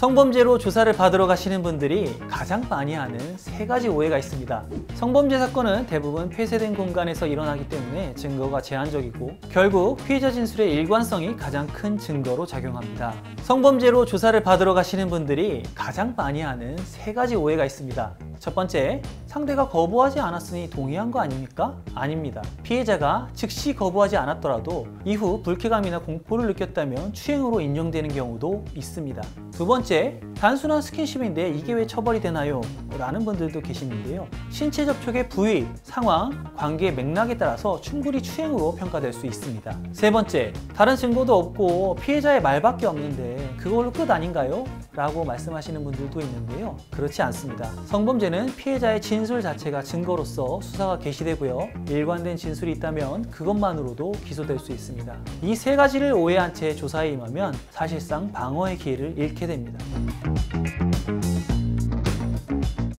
성범죄로 조사를 받으러 가시는 분들이 가장 많이 하는 세 가지 오해가 있습니다. 성범죄 사건은 대부분 폐쇄된 공간에서 일어나기 때문에 증거가 제한적이고 결국 피해자 진술의 일관성이 가장 큰 증거로 작용합니다. 성범죄로 조사를 받으러 가시는 분들이 가장 많이 하는 세 가지 오해가 있습니다. 첫 번째, 상대가 거부하지 않았으니 동의한 거 아닙니까? 아닙니다. 피해자가 즉시 거부하지 않았더라도 이후 불쾌감이나 공포를 느꼈다면 추행으로 인정되는 경우도 있습니다. 두 번째, 단순한 스킨십인데 이게 왜 처벌이 되나요? 라는 분들도 계시는데요. 신체 접촉의 부위, 상황, 관계의 맥락에 따라서 충분히 추행으로 평가될 수 있습니다. 세 번째, 다른 증거도 없고 피해자의 말밖에 없는데 그걸로 끝 아닌가요? 라고 말씀하시는 분들도 있는데요. 그렇지 않습니다. 성범죄는 피해자의 진술 자체가 증거로서 수사가 개시되고요. 일관된 진술이 있다면 그것만으로도 기소될 수 있습니다. 이 세 가지를 오해한 채 조사에 임하면 사실상 방어의 기회를 잃게 됩니다.